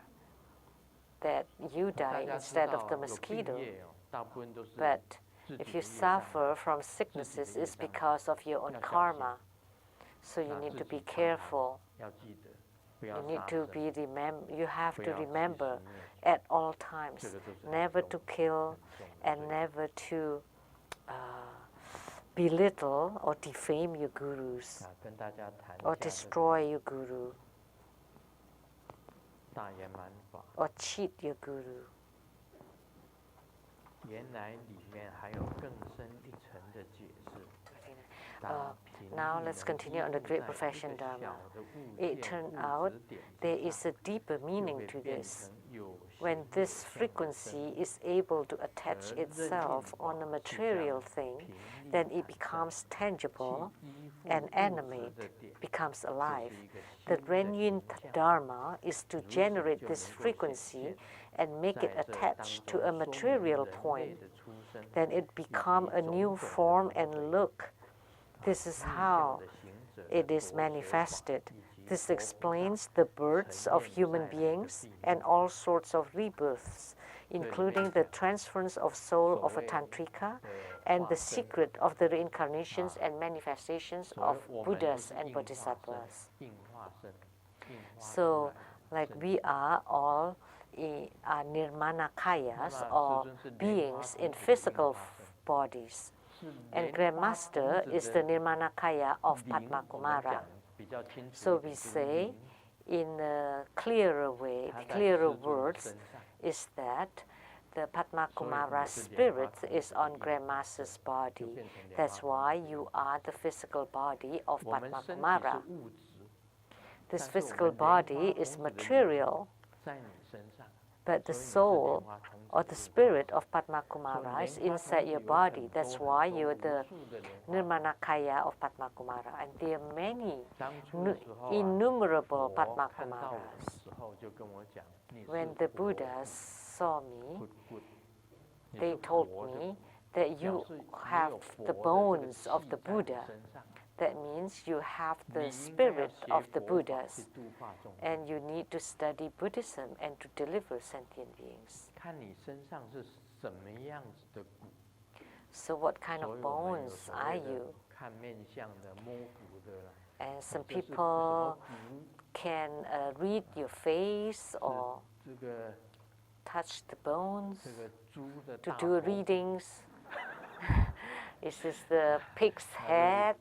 that you die instead of the mosquito. But if you suffer from sicknesses, it's because of your own karma. So you need to be careful. You need to be you have to remember at all times never to kill and never to belittle or defame your gurus or destroy your guru or cheat your guru. Now let's continue on the great profession Dharma. It turned out there is a deeper meaning to this. When this frequency is able to attach itself on a material thing, then it becomes tangible and animate, becomes alive. The genuine Dharma is to generate this frequency and make it attached to a material point. Then it becomes a new form and look. This is how it is manifested. This explains the births of human beings and all sorts of rebirths, including the transference of soul of a tantrika and the secret of the reincarnations and manifestations of Buddhas and Bodhisattvas. So, like we are all nirmanakayas or beings in physical bodies. And Grandmaster is the Nirmanakaya of Padma Kumara. So we say in a clearer way, clearer words, is that the Padma Kumara spirit is on Grandmaster's body. That's why you are the physical body of Padma Kumara. This physical body is material, but the soul or the spirit of Padma Kumara is inside your body. That's why you're the Nirmanakaya of Padma Kumara. And there are many, innumerable Padma Kumaras. When the Buddhas saw me, they told me that you have the bones of the Buddha. That means you have the spirit of the Buddhas, and you need to study Buddhism and to deliver sentient beings. So what kind of bones are you? And some people can read your face or touch the bones to do readings. Is this the pig's head?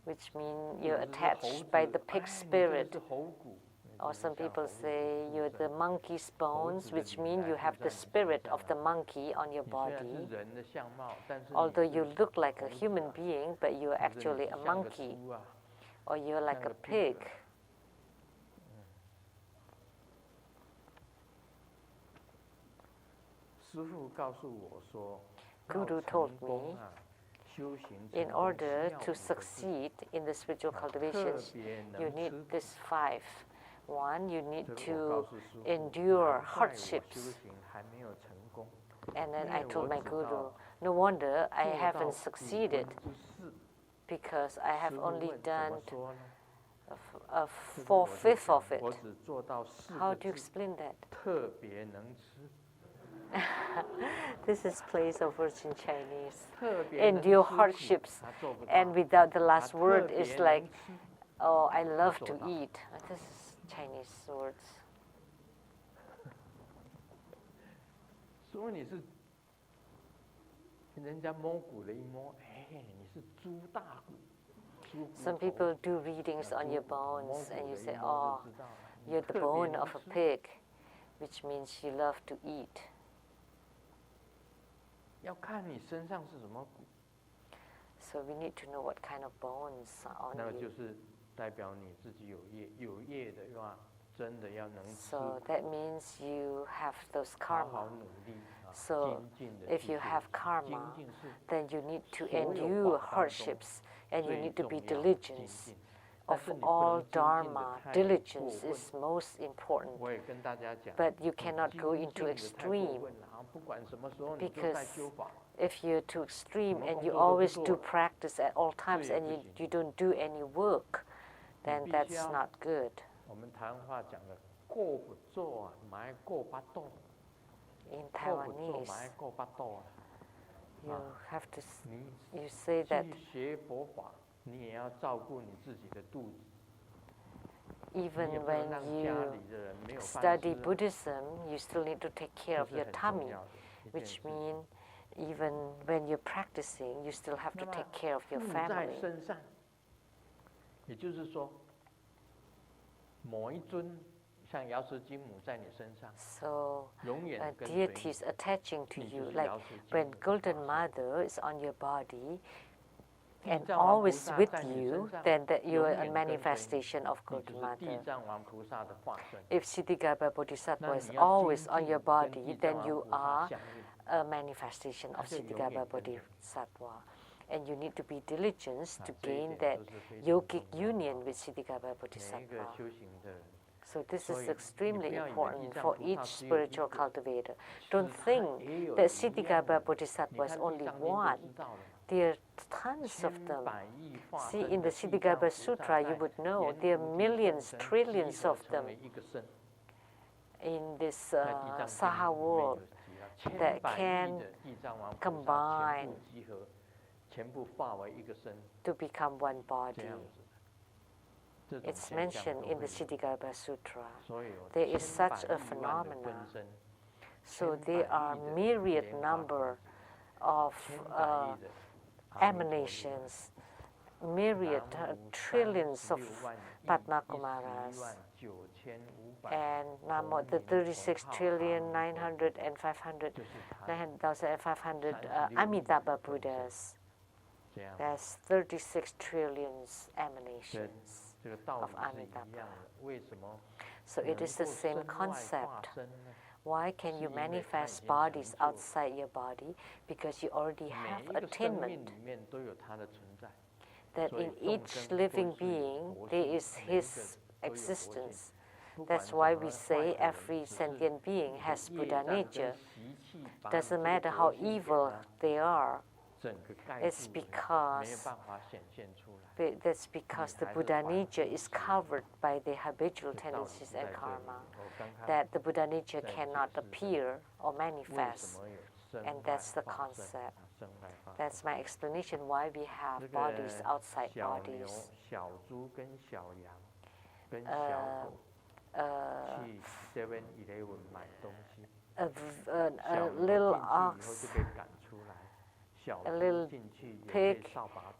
Which means you're attached by the pig spirit. Or some people say you're the monkey's bones, which means you have the spirit of the monkey on your body. Although you look like a human being, but you're actually a monkey. Or you're like a pig. Guru told me, in order to succeed in the spiritual cultivations, you need this 5. 1, you need to endure hardships. And then I told my Guru, no wonder I haven't succeeded, because I have only done a 4/5 of it. How do you explain that? This is place of words in Chinese. Endure hardships, and without the last word is like, oh, I love to eat. This is Chinese words. Some people do readings on your bones, and you say, oh, you're the bone of a pig, which means you love to eat. So we need to know what kind of bones are on you. So that means you have those karma. So if you have karma, then you need to endure hardships, and you need to be diligent. Of all Dharma, diligence is most important. But you cannot go into extreme. if you're too extreme and you always do practice at all times and you don't do any work, then that's not good. In Taiwanese, you have to, you say that even when you study Buddhism, you still need to take care of your tummy, which means even when you're practicing, you still have to take care of your family. So deities attaching to you, like when Golden Mother is on your body and always with you, then you are a manifestation of Golden Mother. If Ksitigarbha Bodhisattva is always on your body, then you are a manifestation of Ksitigarbha Bodhisattva. And you need to be diligent to gain that yogic union with Ksitigarbha Bodhisattva. So this is extremely important for each spiritual cultivator. Don't think that Ksitigarbha Bodhisattva is only one. There are tons of them. See, in the Ksitigarbha Sutra, you would know there are millions, trillions of them in this Saha world that can combine to become one body. It's mentioned in the Ksitigarbha Sutra. There is such a phenomenon. So there are myriad number of emanations, myriad, trillions of Padmakumaras, and the 36 trillion 900 and 500, 9,500 Amitabha Buddhas. There's 36 trillions emanations of Amitabha. So it is the same concept. Why can you manifest bodies outside your body? Because you already have attainment. That in each living being, there is his existence. That's why we say every sentient being has Buddha nature. Doesn't matter how evil they are. It's because the Buddha nature is covered by the habitual tendencies and karma, that the Buddha nature cannot appear or manifest. And that's the concept. That's my explanation why we have bodies outside bodies. A little ox, a little pig,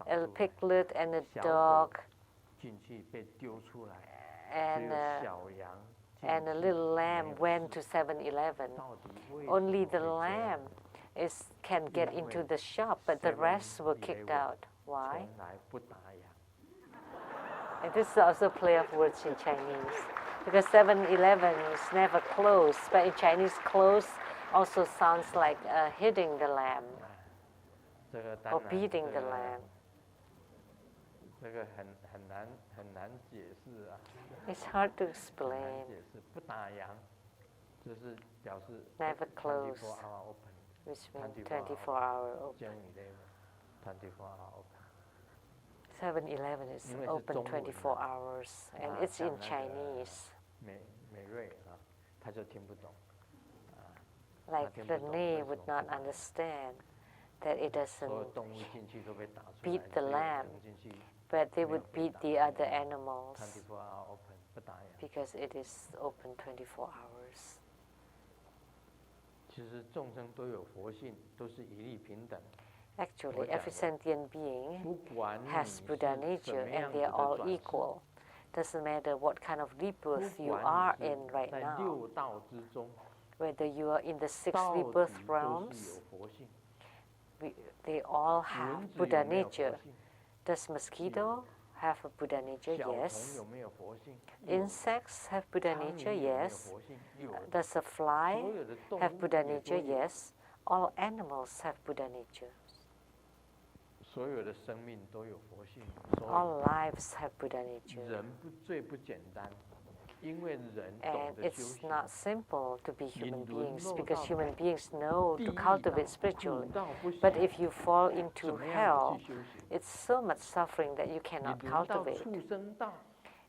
a piglet, and a dog, and a little lamb went to 7-Eleven. Only the lamb can get into the shop, but the rest were kicked out. Why? And this is also a play of words in Chinese, because 7-Eleven is never closed, but in Chinese, close also sounds like hitting the lamb or beating the lamb. It's hard to explain. Never closed, which means 24-hour open. 7-Eleven is open 24 hours, and it's in Chinese. Like Rene would not understand that it doesn't beat the lamb, but they would beat the other animals because it is open 24 hours. Actually, every sentient being has Buddha nature, and they are all equal. Doesn't matter what kind of rebirth you are in right now, whether you are in the 6 rebirth realms, they all have Buddha nature. Does mosquito have a Buddha nature? Yes. Insects have Buddha nature? Yes. Does a fly have Buddha nature? Yes. All animals have Buddha nature. All lives have Buddha nature. And it's not simple to be human beings because human beings know to cultivate spiritually. But if you fall into hell, it's so much suffering that you cannot cultivate.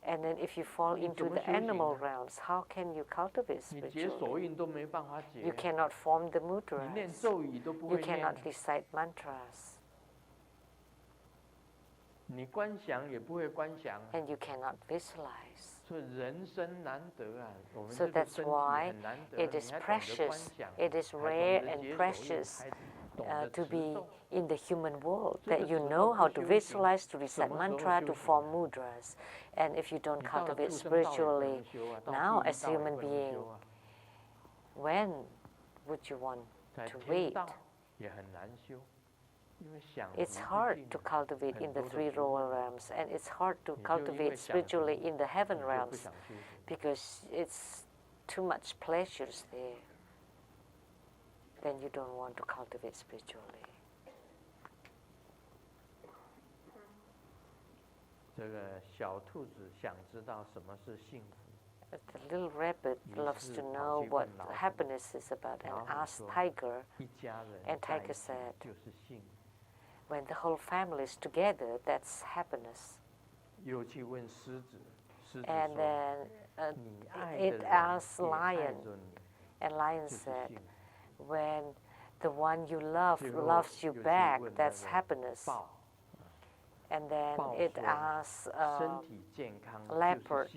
And then if you fall into the animal realms, how can you cultivate spiritually? You cannot form the mudras. You cannot recite mantras. And you cannot visualize. So that's why it is precious, it is rare and precious to be in the human world, that you know how to visualize, to recite mantra, to form mudras. And if you don't cultivate spiritually now as a human being, when would you want to wait? It's hard to cultivate in the three lower realms, and it's hard to cultivate spiritually in the heaven realms because it's too much pleasures there. Then you don't want to cultivate spiritually. The little rabbit loves to know what happiness is about and asked Tiger, and Tiger said, when the whole family is together, that's happiness. And then it asked Lion, and Lion said, when the one you love loves you back, that's happiness. And then it asked Leopard,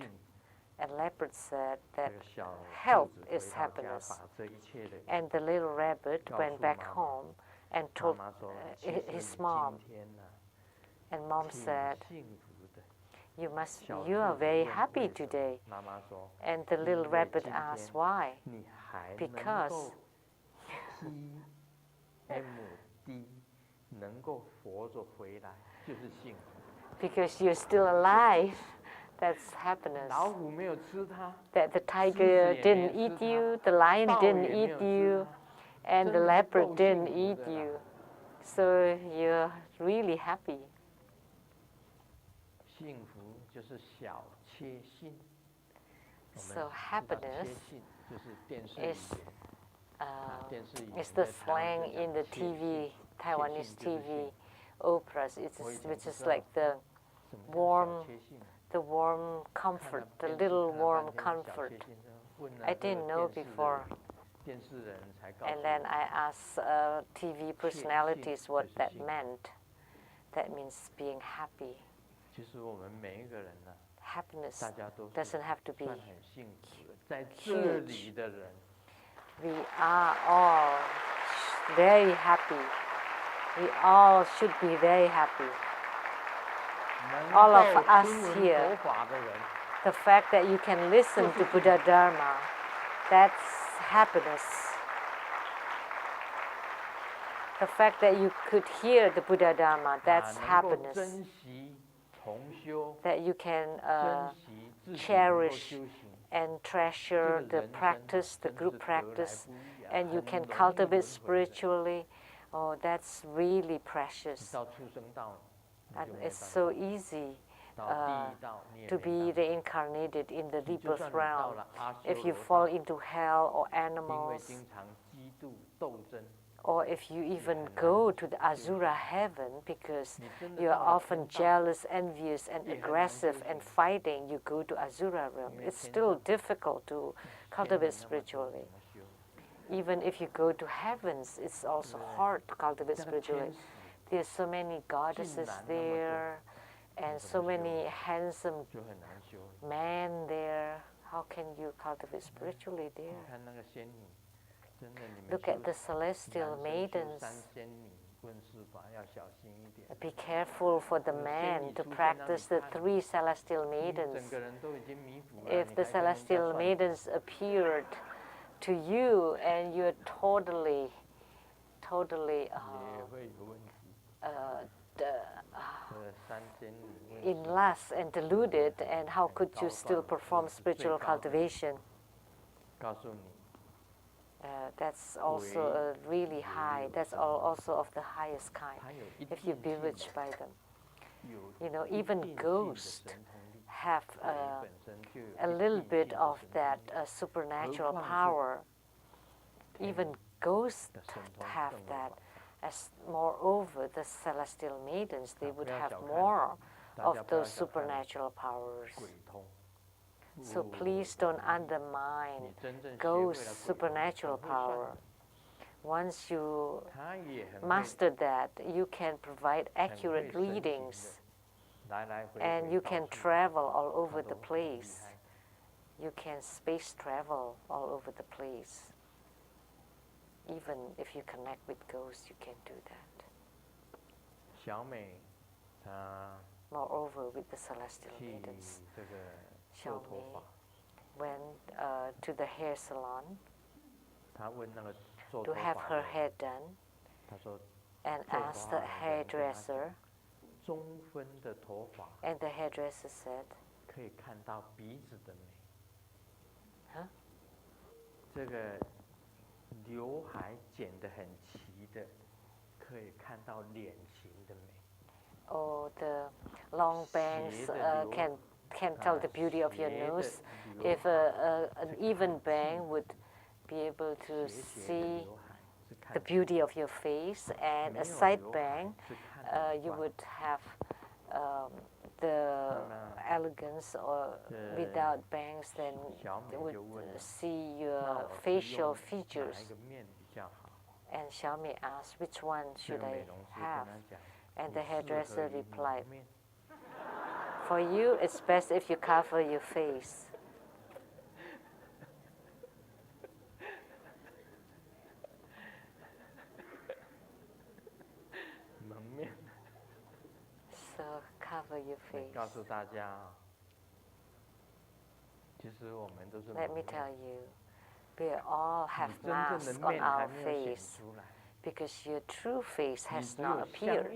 and Leopard said that health is happiness. And the little rabbit went back home and told his mom, and Mom said, you are very happy today. And the little rabbit asked, why? Because you're still alive. That's happiness. That the tiger didn't eat you, the lion didn't eat you, and the leopard didn't eat you. So you're really happy. So happiness is the slang in the TV, Taiwanese TV operas, which is like the warm comfort, the little warm comfort. I didn't know before. And then I asked TV personalities what that meant. That means being happy. Happiness doesn't have to be huge. We are all very happy. We all should be very happy. All of us here, the fact that you can listen to Buddha Dharma, that's happiness. The fact that you could hear the Buddha Dharma, that's happiness. That you can cherish and treasure the practice, the group practice, and you can cultivate spiritually. Oh, that's really precious. And it's so easy to be reincarnated in the rebirth realm. If you fall into hell or animals, or if you even go to the Asura heaven because you are often jealous, envious, and aggressive and fighting, you go to Asura realm. It's still difficult to cultivate spiritually. Even if you go to heavens, it's also hard to cultivate spiritually. There's so many goddesses there, and so many handsome men there. How can you cultivate spiritually there? Look at the celestial maidens. Be careful for the man to practice the 3 celestial maidens. If the celestial maidens appeared to you and you're totally in lust and deluded, and how could you still perform spiritual cultivation? That's also really high. That's also of the highest kind. If you're bewitched by them, even ghosts have a little bit of that supernatural power. Even ghosts have that. As moreover, the celestial maidens, they would have more of those supernatural powers. So please don't undermine ghosts' supernatural power. Once you master that, you can provide accurate readings, and you can travel all over the place. You can space travel all over the place. Even if you connect with ghosts, you can do that. Moreover, with the celestial maidens, Xiaomei went to the hair salon to have her hair done, and asked the hairdresser, and the hairdresser said, huh? 这个刘海剪得很齐的，可以看到脸型的美。 Oh, the long bangs can tell the beauty of your nose. If an even bang would be able to see the beauty of your face, and a side bang, you would have the elegance, or without bangs, then you would see your facial features. And Xiaomei asked, which one should I have? And the hairdresser replied, for you, it's best if you cover your face. So cover your face. Let me tell you, we all have masks on our face, because your true face has not appeared.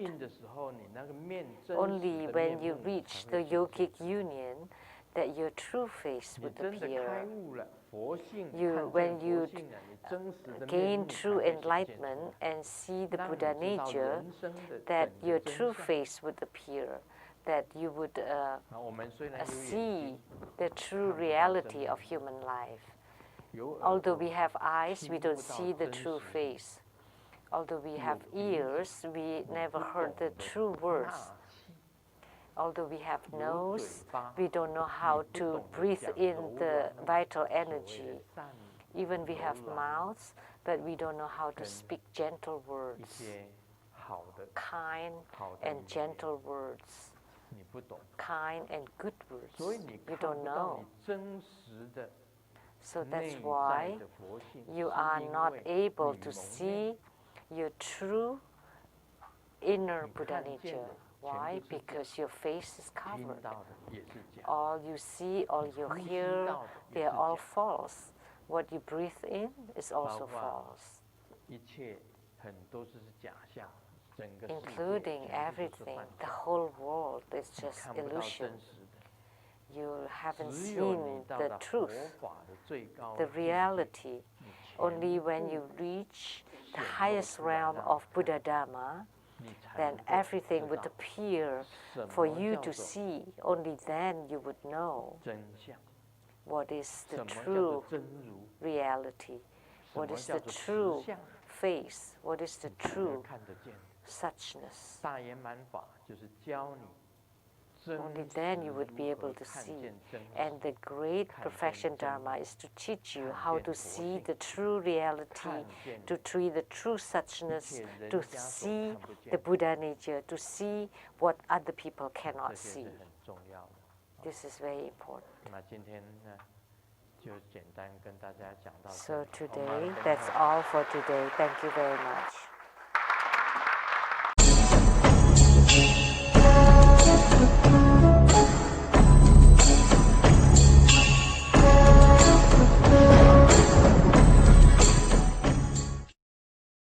Only when you reach the yogic union that your true face would appear. When you gain true enlightenment and see the Buddha nature, that your true face would appear, that you would see the true reality of human life. Although we have eyes, we don't see the true face. Although we have ears, we never heard the true words. Although we have nose, we don't know how to breathe in the vital energy. Even we have mouths, but we don't know how to speak gentle words, kind and gentle words, kind and good words. You don't know. So that's why you are not able to see your true inner Buddha nature. Why? Because your face is covered. All you see, all you hear, they are all false. What you breathe in is also false. Including everything, the whole world is just illusion. You haven't seen the truth, the reality. Only when you reach the highest realm of Buddha Dharma, then everything would appear for you to see. Only then you would know what is the true reality, what is the true face, what is the true suchness. Only then you would be able to see. And the great perfection Dharma is to teach you how to see the true reality, to see the true suchness, to see the Buddha nature, to see what other people cannot see. This is very important. So today, that's all for today. Thank you very much.